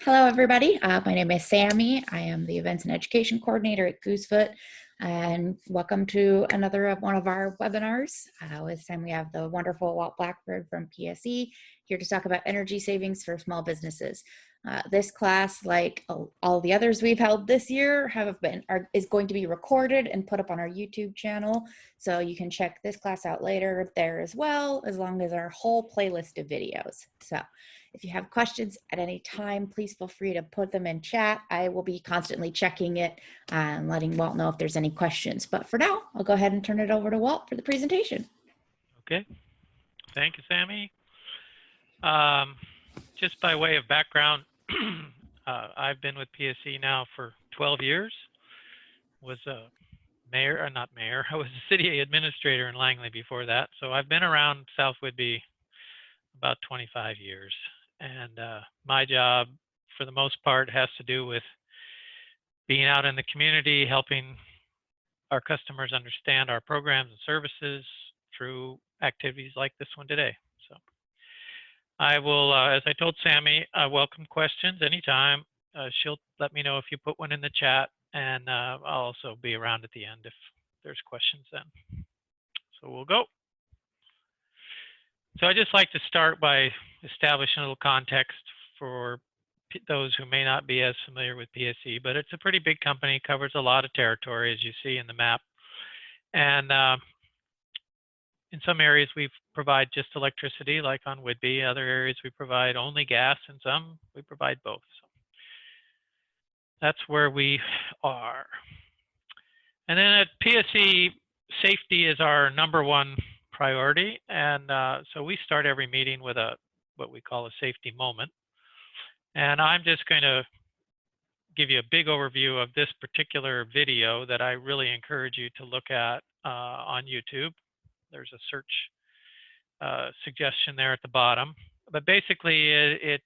Hello, everybody. My name is Sammy. I am the Events and Education Coordinator at Goosefoot, and welcome to another one of our webinars. This time we have the wonderful Walt Blackford from PSE here to talk about energy savings for small businesses. This class, like all the others we've held this year, is going to be recorded and put up on our YouTube channel, so you can check this class out later there as well, as long as our whole playlist of videos. So if you have questions at any time, please feel free to put them in chat. I will be constantly checking it and letting Walt know if there's any questions. But for now, I'll go ahead and turn it over to Walt for the presentation. Okay, thank you, Sammy. Just by way of background, I've been with PSE now for 12 years. Was a mayor, or not mayor, I was a city administrator in Langley before that. So I've been around South Whidbey about 25 years. And my job, for the most part, has to do with being out in the community, helping our customers understand our programs and services through activities like this one today. So I will, as I told Sammy, welcome questions anytime. She'll let me know if you put one in the chat, and I'll also be around at the end if there's questions then. So we'll go. So I just like to start by establishing a little context for those who may not be as familiar with PSE, but it's a pretty big company, covers a lot of territory, as you see in the map. And in some areas we provide just electricity, like on Whidbey. Other areas we provide only gas, and some we provide both. So that's where we are. And then at PSE, safety is our #1 priority. And so we start every meeting with what we call a safety moment. And I'm just going to give you a big overview of this particular video that I really encourage you to look at on YouTube. There's a search suggestion there at the bottom. But basically, it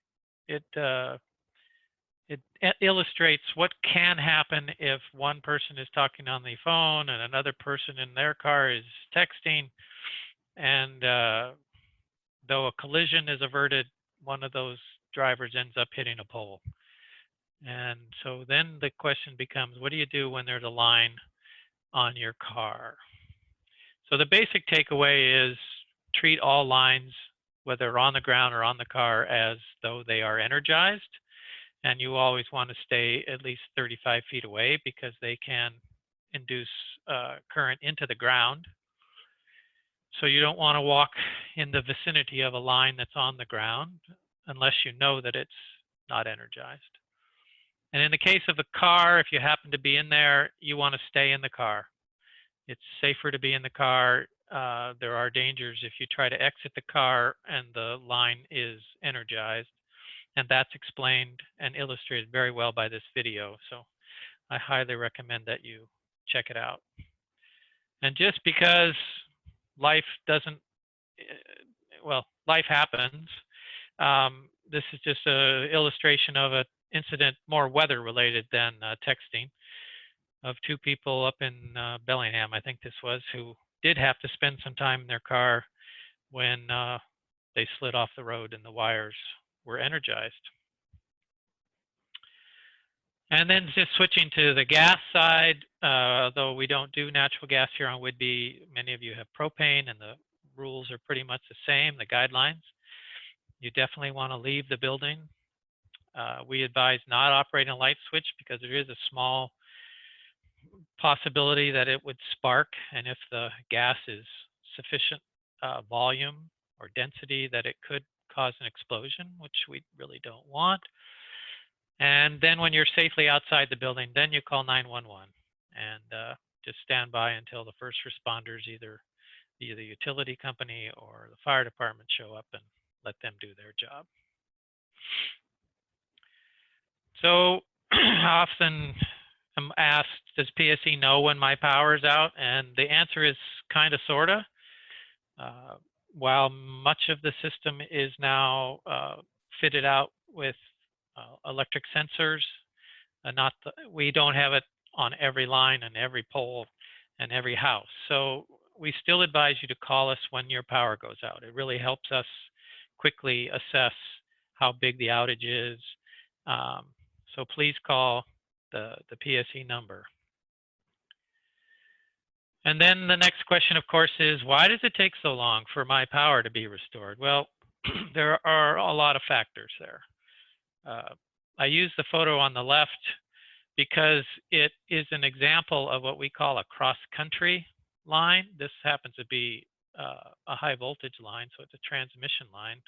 illustrates what can happen if one person is talking on the phone and another person in their car is texting. And though a collision is averted, one of those drivers ends up hitting a pole. And so then the question becomes, what do you do when there's a line on your car? So the basic takeaway is treat all lines, whether on the ground or on the car, as though they are energized. And you always want to stay at least 35 feet away because they can induce current into the ground. So you don't want to walk in the vicinity of a line that's on the ground unless you know that it's not energized. And in the case of a car, if you happen to be in there, you want to stay in the car. It's safer to be in the car. There are dangers if you try to exit the car and the line is energized. And that's explained and illustrated very well by this video. So I highly recommend that you check it out. And just because life doesn't, well, life happens. This is just an illustration of an incident, more weather related than texting, of two people up in Bellingham, I think this was, who did have to spend some time in their car when they slid off the road and the wires were energized. And then just switching to the gas side, though we don't do natural gas here on Whidbey, many of you have propane, and the rules are pretty much the same, the guidelines. You definitely want to leave the building. We advise not operating a light switch because there is a small possibility that it would spark, and if the gas is sufficient volume or density, that it could cause an explosion, which we really don't want. And then when you're safely outside the building, then you call 911 and just stand by until the first responders, either the utility company or the fire department, show up and let them do their job. So often I'm asked, does PSE know when my power is out? And the answer is kind of, sort of. While much of the system is now fitted out with electric sensors, we don't have it on every line and every pole and every house. So we still advise you to call us when your power goes out. It really helps us quickly assess how big the outage is So please call the PSE number. And then the next question, of course, is why does it take so long for my power to be restored? Well, there are a lot of factors there. I use the photo on the left because it is an example of what we call a cross-country line. This happens to be a high voltage line, so it's a transmission line.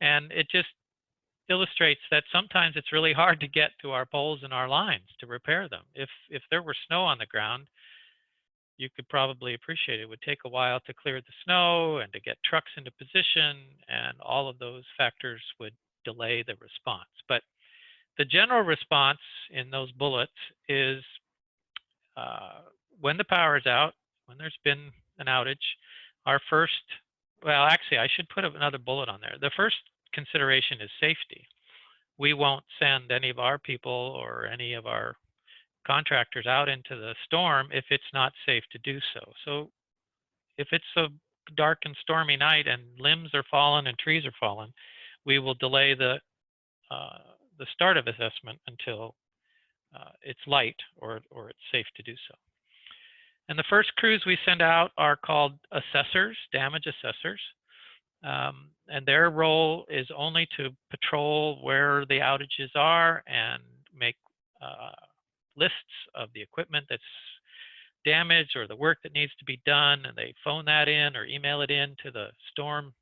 And it just illustrates that sometimes it's really hard to get to our poles and our lines to repair them. If there were snow on the ground, you could probably appreciate it would take a while to clear the snow and to get trucks into position, and all of those factors would delay the response. But the general response in those bullets is when the power is out, when there's been an outage, our first, well, actually, I should put another bullet on there. The first consideration is safety. We won't send any of our people or any of our contractors out into the storm if it's not safe to do so. So if it's a dark and stormy night and limbs are falling and trees are falling, we will delay the start of assessment until it's light or it's safe to do so. And the first crews we send out are called assessors, damage assessors. And their role is only to patrol where the outages are and make lists of the equipment that's damaged or the work that needs to be done, and they phone that in or email it in to the storm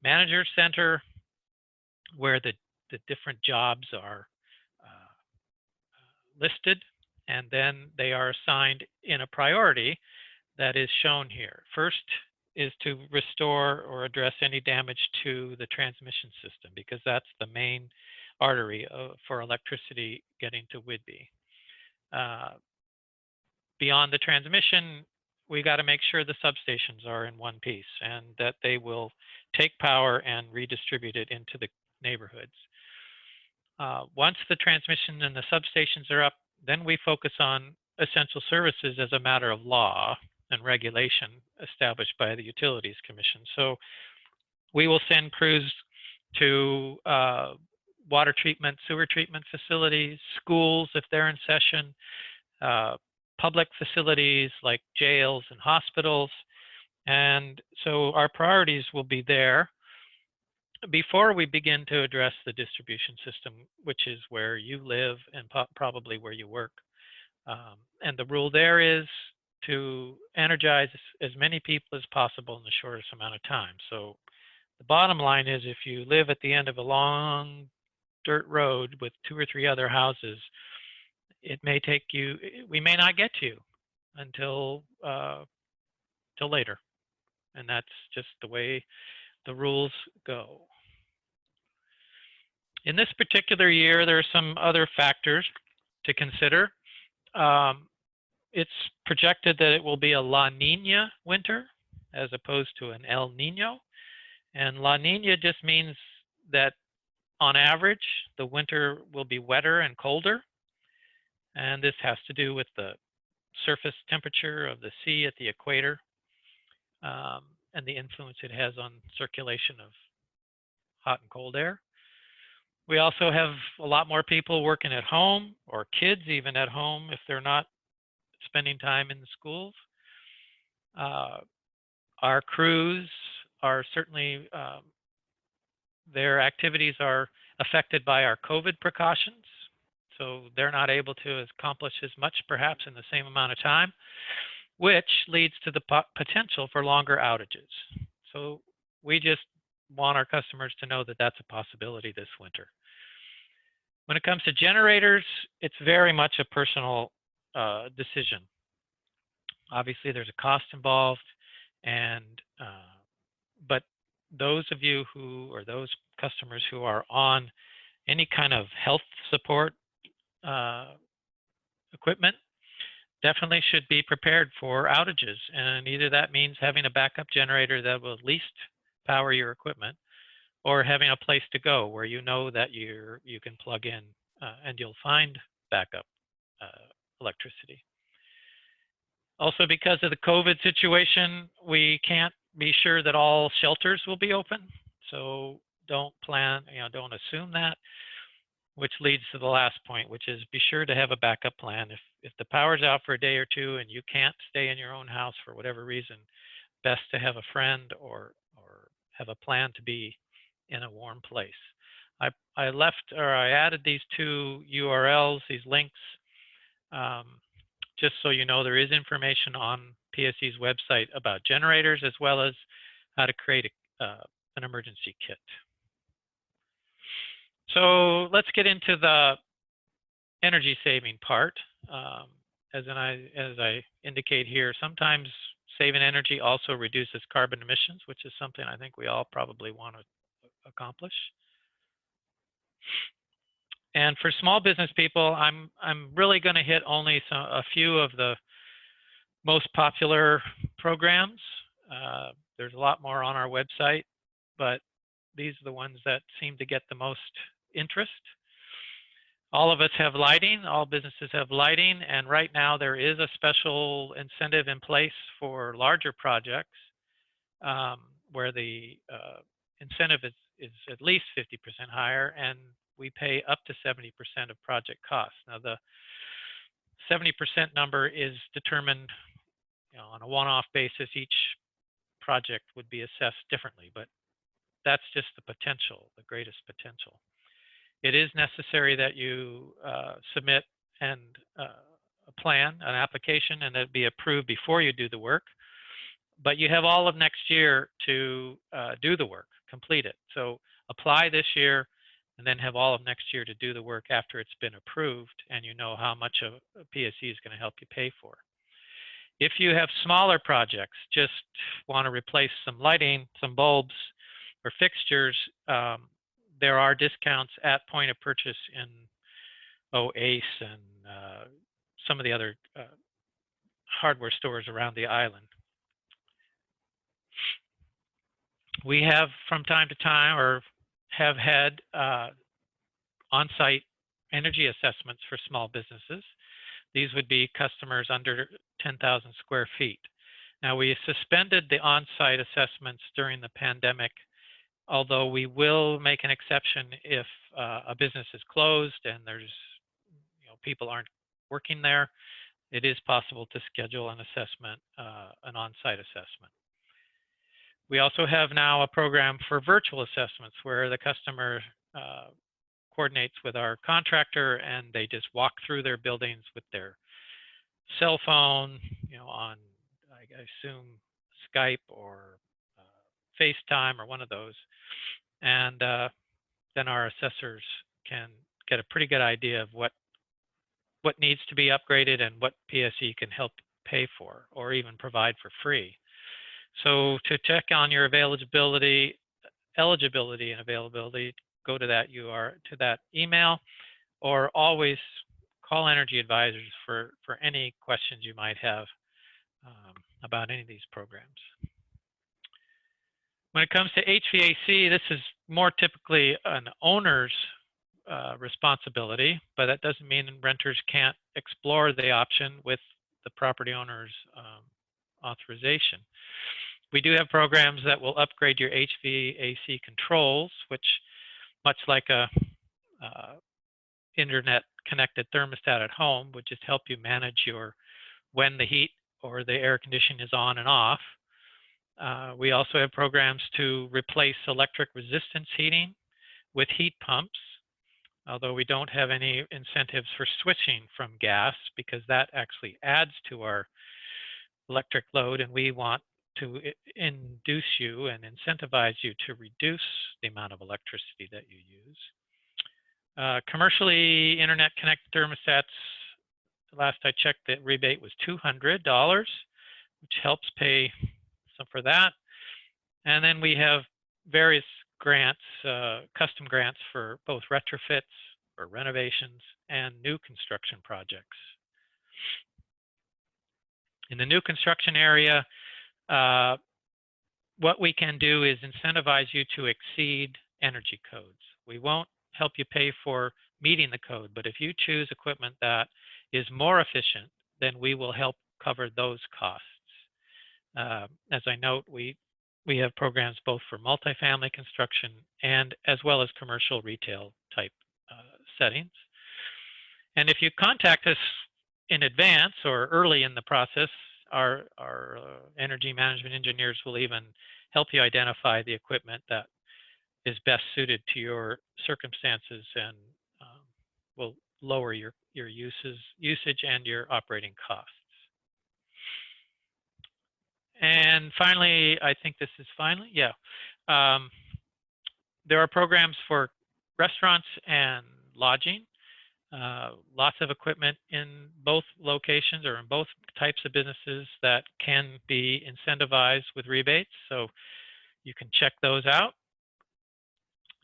manager center where the different jobs are listed, and then they are assigned in a priority that is shown here. First is to restore or address any damage to the transmission system, because that's the main artery for electricity getting to Whidbey. Beyond the transmission, we got to make sure the substations are in one piece and that they will take power and redistribute it into the neighborhoods. Once the transmission and the substations are up, then we focus on essential services as a matter of law and regulation established by the Utilities Commission. So we will send crews to water treatment, sewer treatment facilities, schools if they're in session, public facilities like jails and hospitals. And so our priorities will be there before we begin to address the distribution system, which is where you live and probably where you work. And the rule there is to energize as many people as possible in the shortest amount of time. So the bottom line is, if you live at the end of a long dirt road with 2 or 3 other houses, it may take you, we may not get to you until till later. And that's just the way the rules go. In this particular year, there are some other factors to consider. It's projected that it will be a La Nina winter as opposed to an El Nino. And La Nina just means that on average, the winter will be wetter and colder. And this has to do with the surface temperature of the sea at the equator and the influence it has on circulation of hot and cold air. We also have a lot more people working at home, or kids even at home if they're not spending time in the schools. Our crews are certainly, their activities are affected by our COVID precautions. So they're not able to accomplish as much perhaps in the same amount of time, which leads to the potential for longer outages. So we just want our customers to know that that's a possibility this winter. When it comes to generators, it's very much a personal decision. Obviously, there's a cost involved, and but those of you who, or those customers who are on any kind of health support equipment definitely should be prepared for outages. And either that means having a backup generator that will at least power your equipment, or having a place to go where you know that you can plug in and you'll find backup electricity. Also, because of the COVID situation, we can't be sure that all shelters will be open. So don't plan, don't assume that. which leads to the last point, which is be sure to have a backup plan. If the power's out for a day or two and you can't stay in your own house for whatever reason, best to have a friend or have a plan to be in a warm place. I added these two URLs, these links, just so you know there is information on PSE's website about generators as well as how to create an emergency kit. So let's get into the energy saving part. As I indicate here, sometimes saving energy also reduces carbon emissions, which is something I think we all probably want to accomplish. And for small business people, I'm really going to hit only a few of the most popular programs. There's a lot more on our website, but these are the ones that seem to get the most interest. All of us have lighting, all businesses have lighting, and right now there is a special incentive in place for larger projects where the incentive is at least 50% higher, and we pay up to 70% of project costs. Now the 70% number is determined, on a one-off basis. Each project would be assessed differently, but that's just the potential, the greatest potential. It is necessary that you submit a plan, an application, and that be approved before you do the work. But you have all of next year to do the work, complete it. So apply this year and then have all of next year to do the work after it's been approved and you know how much a PSE is going to help you pay for. If you have smaller projects, just want to replace some lighting, some bulbs, or fixtures, there are discounts at point of purchase in ACE and some of the other hardware stores around the island. We have from time to time, or have had on-site energy assessments for small businesses. These would be customers under 10,000 square feet. Now, we suspended the on-site assessments during the pandemic, although we will make an exception if a business is closed and there's, people aren't working there. It is possible to schedule an assessment, an on-site assessment. We also have now a program for virtual assessments where the customer coordinates with our contractor and they just walk through their buildings with their cell phone, on, I assume, Skype or FaceTime or one of those. And then our assessors can get a pretty good idea of what needs to be upgraded and what PSE can help pay for or even provide for free. So to check on your eligibility and availability, go to that email, or always call Energy Advisors for any questions you might have about any of these programs. When it comes to HVAC, this is more typically an owner's responsibility, but that doesn't mean renters can't explore the option with the property owner's authorization. We do have programs that will upgrade your HVAC controls, which, much like a internet connected thermostat at home, would just help you manage when the heat or the air conditioning is on and off. We also have programs to replace electric resistance heating with heat pumps, although we don't have any incentives for switching from gas because that actually adds to our electric load, and we want to induce you and incentivize you to reduce the amount of electricity that you use. Commercially internet connected thermostats, last I checked, the rebate was $200, which helps pay some for that. And then we have various grants, custom grants for both retrofits or renovations and new construction projects. In the new construction area, what we can do is incentivize you to exceed energy codes. We won't help you pay for meeting the code, but if you choose equipment that is more efficient, then we will help cover those costs. As I note, we have programs both for multifamily construction and as well as commercial retail type settings. And if you contact us in advance or early in the process, our energy management engineers will even help you identify the equipment that is best suited to your circumstances and will lower your usage and your operating costs. And finally, I think this is finally, yeah. There are programs for restaurants and lodging. Lots of equipment in both locations or in both types of businesses that can be incentivized with rebates. So you can check those out.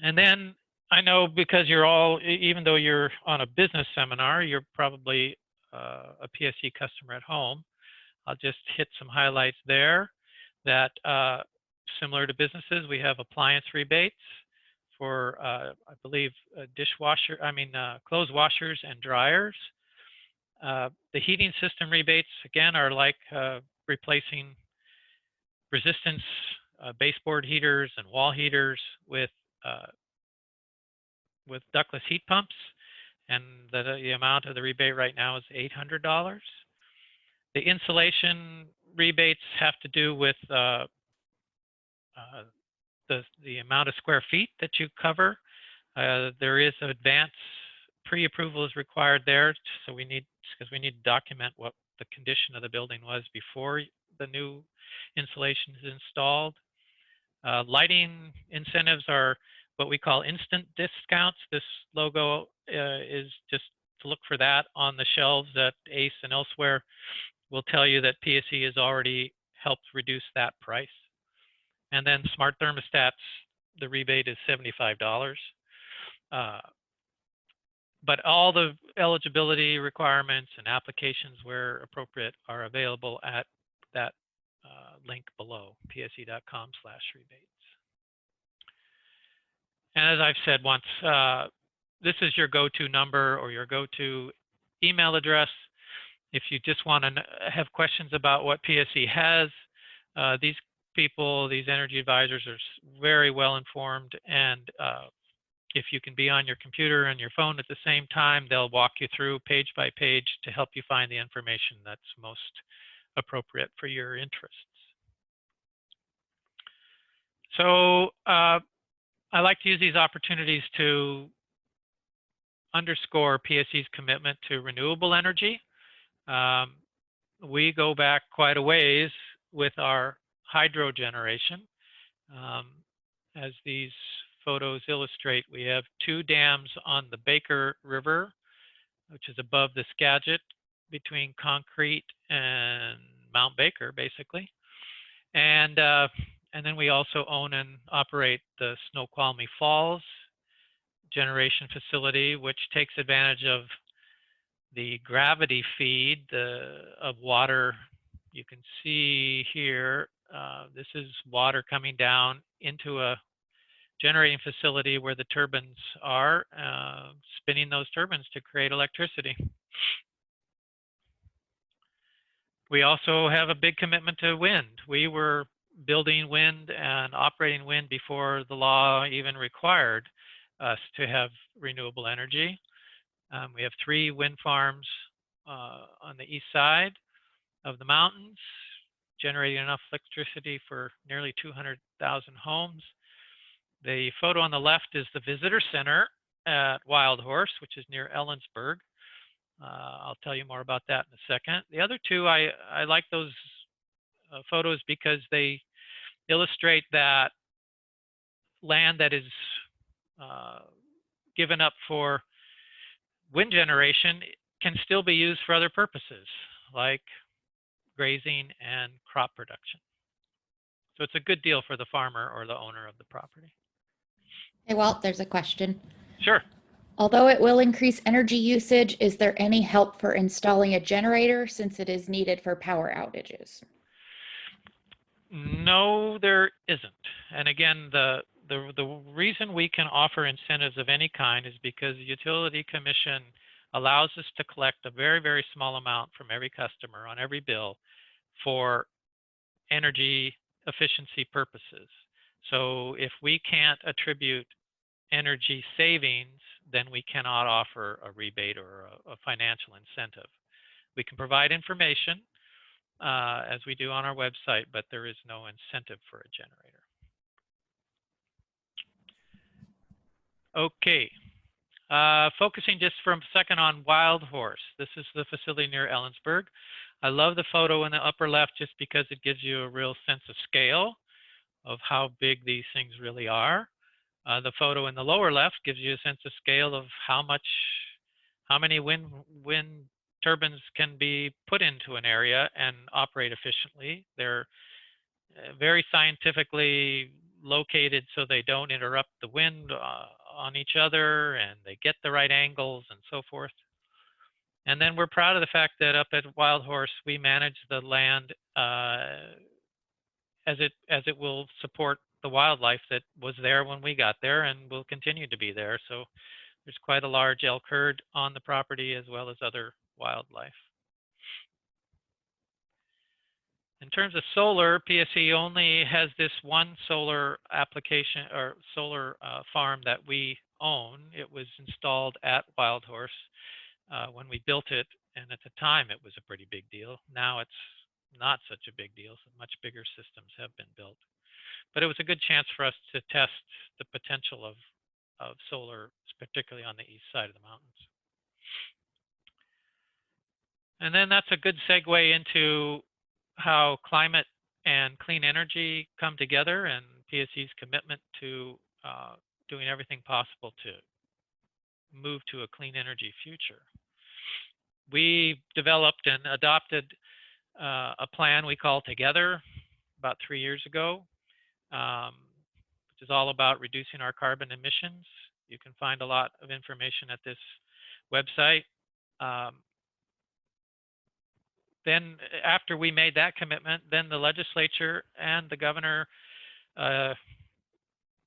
And then I know because you're all, even though you're on a business seminar, you're probably a PSE customer at home. I'll just hit some highlights there that similar to businesses, we have appliance rebates for, I believe, clothes washers and dryers. The heating system rebates, again, are like replacing resistance baseboard heaters and wall heaters with ductless heat pumps. And the amount of the rebate right now is $800. The insulation rebates have to do with the amount of square feet that you cover. There is advance pre-approval is required there, so because we need to document what the condition of the building was before the new insulation is installed. Lighting incentives are what we call instant discounts. This logo is just to look for that on the shelves at ACE and elsewhere. Will tell you that PSE has already helped reduce that price. And then smart thermostats, the rebate is $75. But all the eligibility requirements and applications where appropriate are available at that link below, pse.com/rebates. And as I've said once, this is your go-to number or your go-to email address. If you just want to have questions about what PSE has, these people, these energy advisors are very well informed, and if you can be on your computer and your phone at the same time, they'll walk you through page by page to help you find the information that's most appropriate for your interests. So I like to use these opportunities to underscore PSE's commitment to renewable energy. We go back quite a ways with our hydro generation. As these photos illustrate, we have 2 dams on the Baker River, which is above the Skagit, between Concrete and Mount Baker, basically. And then we also own and operate the Snoqualmie Falls generation facility, which takes advantage of the gravity feed of water. You can see here, this is water coming down into a generating facility where the turbines are, spinning those turbines to create electricity. We also have a big commitment to wind. We were building wind and operating wind before the law even required us to have renewable energy. We have 3 wind farms on the east side of the mountains, generating enough electricity for nearly 200,000 homes. The photo on the left is the visitor center at Wild Horse, which is near Ellensburg. I'll tell you more about that in a second. The other 2, I like those photos because they illustrate that land that is given up for wind generation can still be used for other purposes, like grazing and crop production. So it's a good deal for the farmer or the owner of the property. Hey, Walt, there's a question. Sure. Although it will increase energy usage, is there any help for installing a generator since it is needed for power outages? No, there isn't. And again, the reason we can offer incentives of any kind is because the Utility Commission allows us to collect a very, very small amount from every customer on every bill for energy efficiency purposes. So if we can't attribute energy savings then we cannot offer a rebate or a financial incentive. We can provide information as we do on our website, but there is no incentive for a generator. Okay, focusing just for a second on Wild Horse. This is the facility near Ellensburg. I love the photo in the upper left just because it gives you a real sense of scale of how big these things really are. The photo in the lower left gives you a sense of scale of how many wind turbines can be put into an area and operate efficiently. They're very scientifically located so they don't interrupt the wind on each other, and they get the right angles and so forth. And then we're proud of the fact that up at Wild Horse, we manage the land as it will support the wildlife that was there when we got there and will continue to be there. So there's quite a large elk herd on the property as well as other wildlife. In terms of solar, PSE only has this one solar application or solar farm that we own. It was installed at Wild Horse when we built it, and at the time it was a pretty big deal. Now it's not such a big deal, so much bigger systems have been built. But it was a good chance for us to test the potential of solar, particularly on the east side of the mountains. And then that's a good segue into how climate and clean energy come together, and PSE's commitment to doing everything possible to move to a clean energy future. We developed and adopted a plan we call Together about 3 years ago, which is all about reducing our carbon emissions. You can find a lot of information at this website. Then after we made that commitment, then the legislature and the governor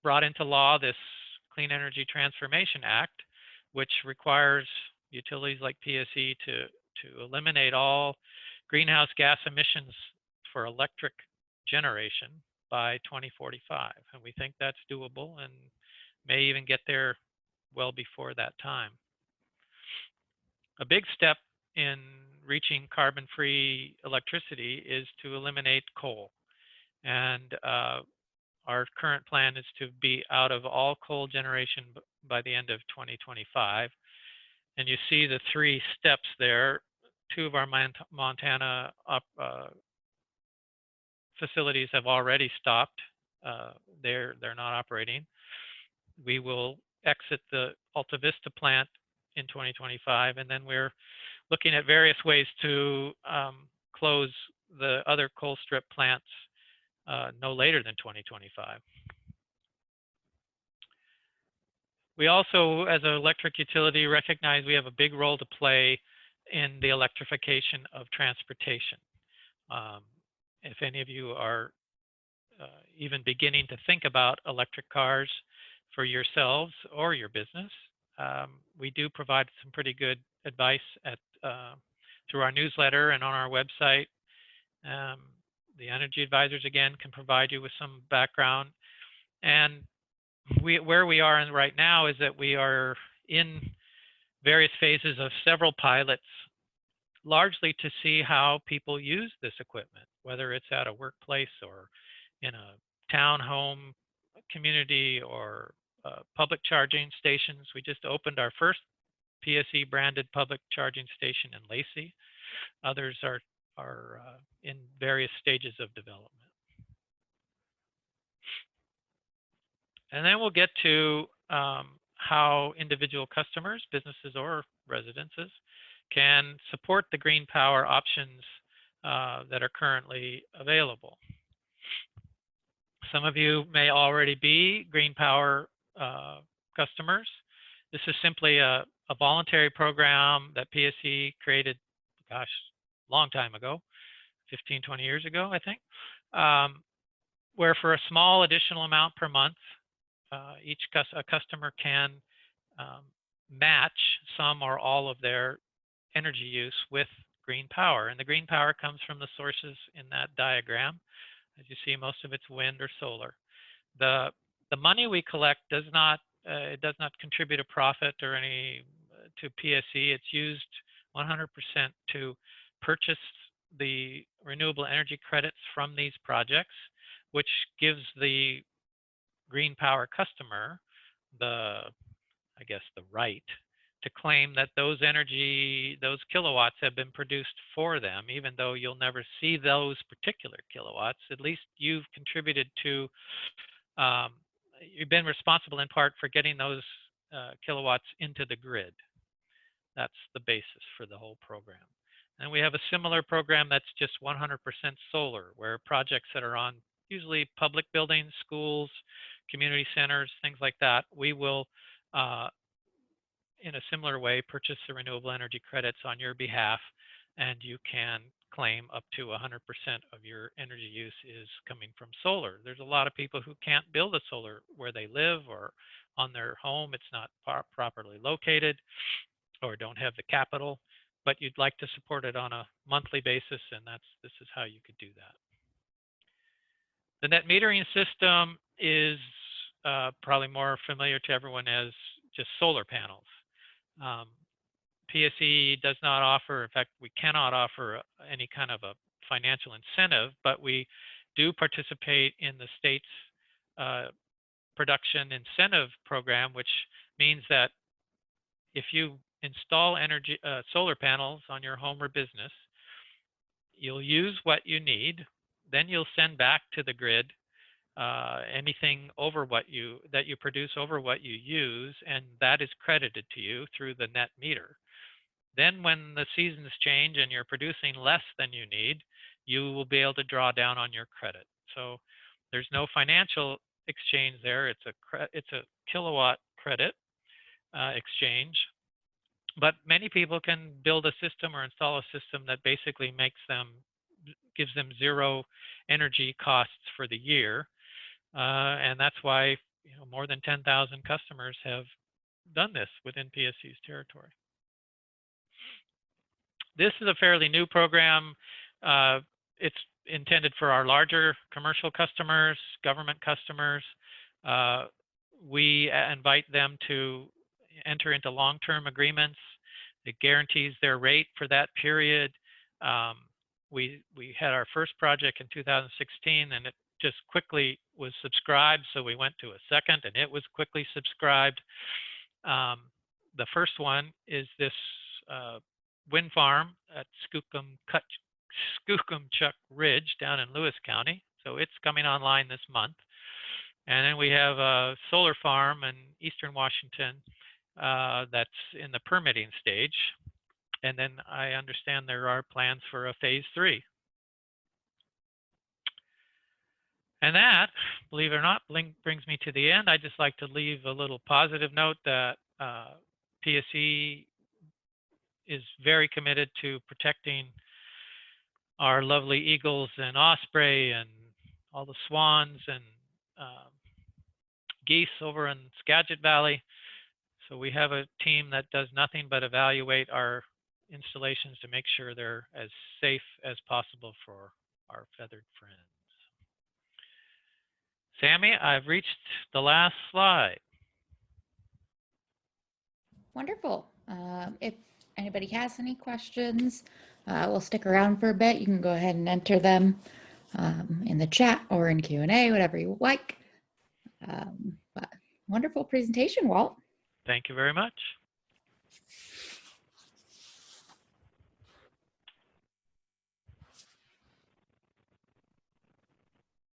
brought into law this Clean Energy Transformation Act, which requires utilities like PSE to eliminate all greenhouse gas emissions for electric generation by 2045. And we think that's doable and may even get there well before that time. A big step in reaching carbon-free electricity is to eliminate coal. And our current plan is to be out of all coal generation by the end of 2025. And you see the 3 steps there. 2 of our Montana facilities have already stopped. They're not operating. We will exit the Alta Vista plant in 2025, and then we're looking at various ways to close the other coal strip plants no later than 2025. We also, as an electric utility, recognize we have a big role to play in the electrification of transportation. If any of you are even beginning to think about electric cars for yourselves or your business, we do provide some pretty good advice through our newsletter and on our website. The energy advisors, again, can provide you with some background. And where we are in right now is that we are in various phases of several pilots, largely to see how people use this equipment, whether it's at a workplace or in a townhome community or public charging stations. We just opened our first PSE branded public charging station in Lacey. Others are in various stages of development. And then we'll get to how individual customers, businesses or residences, can support the green power options that are currently available. Some of you may already be green power customers. This is simply a voluntary program that PSE created, gosh, a long time ago, 15, 20 years ago, I think, where for a small additional amount per month, a customer can match some or all of their energy use with green power. And the green power comes from the sources in that diagram. As you see, most of it's wind or solar. The money we collect does not it does not contribute a profit or any to PSE. It's used 100% to purchase the renewable energy credits from these projects, which gives the green power customer the, I guess, the right to claim that those kilowatts have been produced for them, even though you'll never see those particular kilowatts. At least you've contributed to, you've been responsible in part for getting those kilowatts into the grid. That's the basis for the whole program. And we have a similar program that's just 100% solar, where projects that are on usually public buildings, schools, community centers, things like that, we will, in a similar way, purchase the renewable energy credits on your behalf, and you can claim up to 100% of your energy use is coming from solar. There's a lot of people who can't build a solar where they live or on their home. It's not properly located or don't have the capital, but you'd like to support it on a monthly basis, and this is how you could do that. The net metering system is probably more familiar to everyone as just solar panels. PSE does not offer, in fact, we cannot offer any kind of a financial incentive, but we do participate in the state's production incentive program, which means that if you install solar panels on your home or business, you'll use what you need, then you'll send back to the grid anything over that you produce over what you use, and that is credited to you through the net meter. Then when the seasons change and you're producing less than you need, you will be able to draw down on your credit. So there's no financial exchange there. It's a kilowatt credit exchange. But many people can build a system or install a system that basically gives them zero energy costs for the year. And that's why more than 10,000 customers have done this within PSE's territory. This is a fairly new program. It's intended for our larger commercial customers, government customers. We invite them to enter into long-term agreements. It guarantees their rate for that period. We had our first project in 2016, and it just quickly was subscribed, so we went to a second, and it was quickly subscribed. The first one is this wind farm at Skookumchuck Ridge down in Lewis County. So it's coming online this month. And then we have a solar farm in Eastern Washington that's in the permitting stage. And then I understand there are plans for a phase 3. And that, believe it or not, brings me to the end. I'd just like to leave a little positive note that PSE is very committed to protecting our lovely eagles and osprey and all the swans and geese over in Skagit Valley. So we have a team that does nothing but evaluate our installations to make sure they're as safe as possible for our feathered friends. Sammy, I've reached the last slide. Wonderful. If anybody has any questions, we'll stick around for a bit. You can go ahead and enter them in the chat or in Q&A, whatever you like. But wonderful presentation, Walt. Thank you very much.